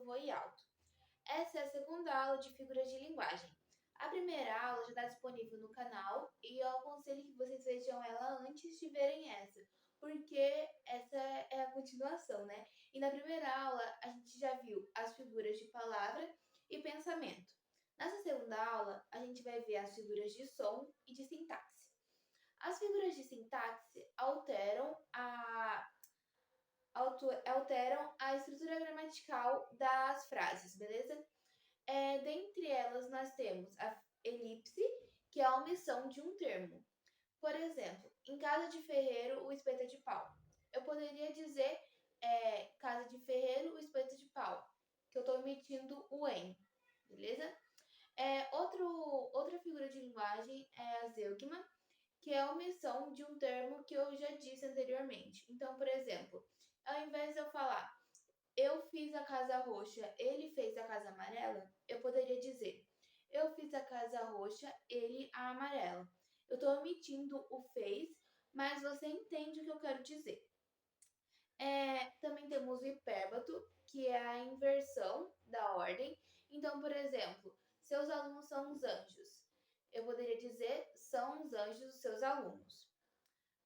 vou e alto. Essa é a segunda aula de figuras de linguagem. A primeira aula já está disponível no canal e eu aconselho que vocês vejam ela antes de verem essa, porque essa é a continuação, né? E na primeira aula a gente já viu as figuras de palavra e pensamento. Nessa segunda aula a gente vai ver as figuras de som e de sintaxe. As figuras de sintaxe alteram a estrutura gramatical das frases, beleza? Dentre elas, nós temos a elipse, que é a omissão de um termo. Por exemplo, em casa de ferreiro, o espeto é de pau. Eu poderia dizer casa de ferreiro, o espeto é de pau, que eu estou omitindo o em, beleza? Outra figura de linguagem é a zeugma, que é a omissão de um termo que eu já disse anteriormente. Então, por exemplo, ao invés de eu falar eu fiz a casa roxa, ele fez a casa amarela, eu poderia dizer eu fiz a casa roxa, ele a amarela. Eu estou omitindo o fez, mas você entende o que eu quero dizer. Também temos o hipérbato, que é a inversão da ordem. Então, por exemplo, seus alunos são os anjos. Eu poderia dizer são os anjos os seus alunos.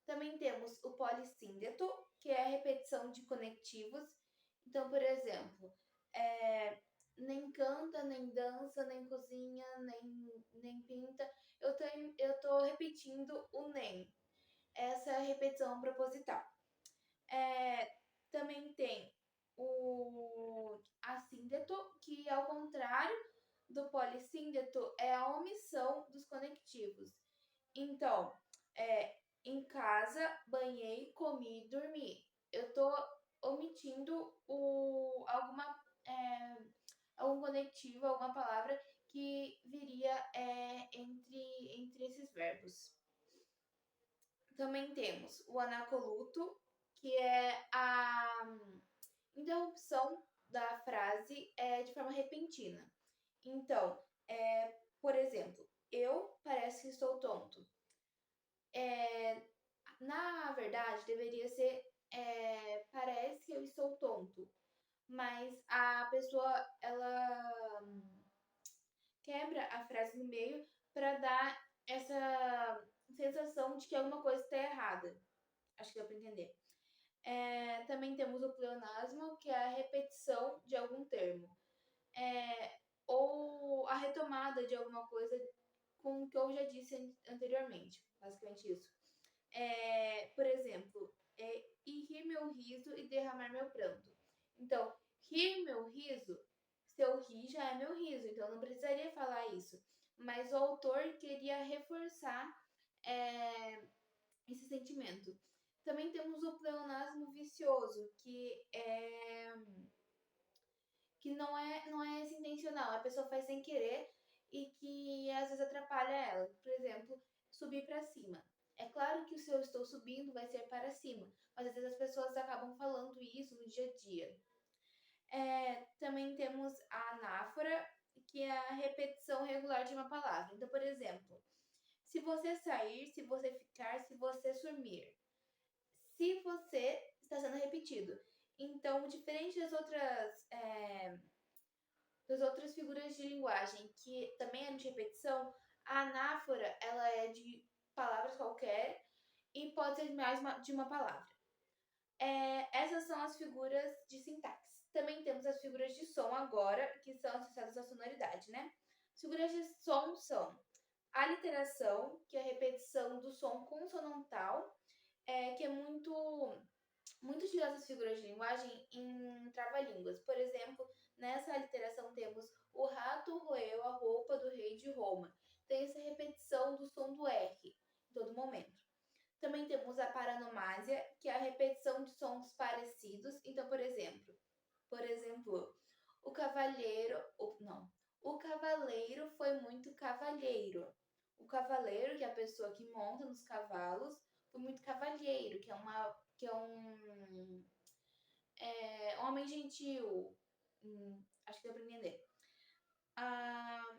Também temos o polissíndeto, que é a repetição de conectivos. Então, por exemplo, nem canta, nem dança, nem cozinha, nem pinta. Eu tô repetindo o nem. Essa é a repetição proposital. Também tem o assíndeto, que ao contrário do polissíndeto é a omissão dos conectivos. Então, em casa, banhei, comi, dormi. Eu tô omitindo algum conectivo, alguma palavra que viria entre esses verbos. Também temos o anacoluto, que é a interrupção da frase de forma repentina. Então, por exemplo, eu parece que estou tonto. Na verdade, deveria ser parece que eu estou tonto. Mas a pessoa, ela quebra a frase no meio para dar essa sensação de que alguma coisa está errada. Acho que dá para entender. Também temos o pleonasmo, que é a repetição de algum termo. Ou a retomada de alguma coisa com o que eu já disse anteriormente. Basicamente isso. Por exemplo, e rir meu riso e derramar meu pranto. Então, rir meu riso, se eu rir já é meu riso, então eu não precisaria falar isso. Mas o autor queria reforçar esse sentimento. Também temos o pleonasmo vicioso, que não é intencional, a pessoa faz sem querer e que às vezes atrapalha ela. Por exemplo, subir para cima. É claro que o se eu estou subindo vai ser para cima, mas às vezes as pessoas acabam falando isso no dia a dia. Também temos a anáfora, que é a repetição regular de uma palavra. Então, por exemplo, se você sair, se você ficar, se você sumir. Se você está sendo repetido. Então, diferente das outras figuras de linguagem, que também é de repetição, a anáfora ela é de palavras qualquer e pode ser mais de uma palavra. Essas são as figuras de sintaxe. Também temos as figuras de som agora, que são associadas à sonoridade, né? As figuras de som são a literação, que é a repetição do som consonantal, que é muito utilizada as figuras de linguagem em trava-línguas. Por exemplo, nessa literação temos o rato roeu a roupa do rei de Roma. Tem essa repetição do som do R em todo momento. Também temos a paronomásia, que é a repetição de sons parecidos. Então, por exemplo, o cavaleiro foi muito cavalheiro. O cavaleiro, que é a pessoa que monta nos cavalos, foi muito cavalheiro, que é um homem gentil. Acho que deu para entender. A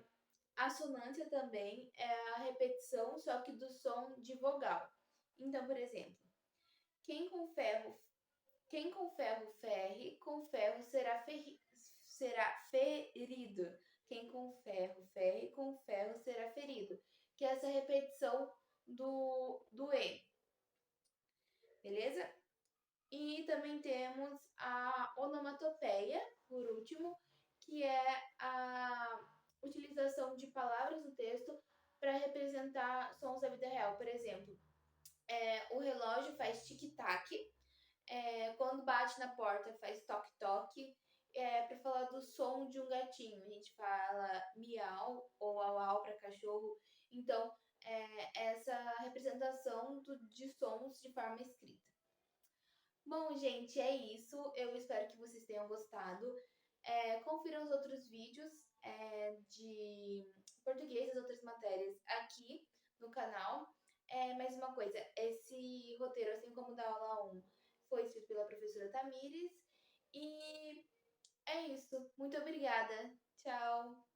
assonância também é a repetição, só que do som de vogal. Então, por exemplo, quem com ferro ferre, com ferro será ferido. Quem com ferro ferre, com ferro será ferido. Que é essa repetição do E, beleza? E também temos a onomatopeia, por último, que é a utilização de palavras no texto para representar sons da vida real. Por exemplo, o relógio faz tic-tac, quando bate na porta faz toque-toque. Para falar do som de um gatinho, a gente fala miau ou au-au para cachorro. Então, essa representação de sons de forma escrita. Bom, gente, é isso. Eu espero que vocês tenham gostado. Confiram os outros vídeos de português, as outras matérias aqui no canal. Mais uma coisa, esse roteiro, assim como o da aula 1, foi escrito pela professora Tamires. E é isso. Muito obrigada. Tchau.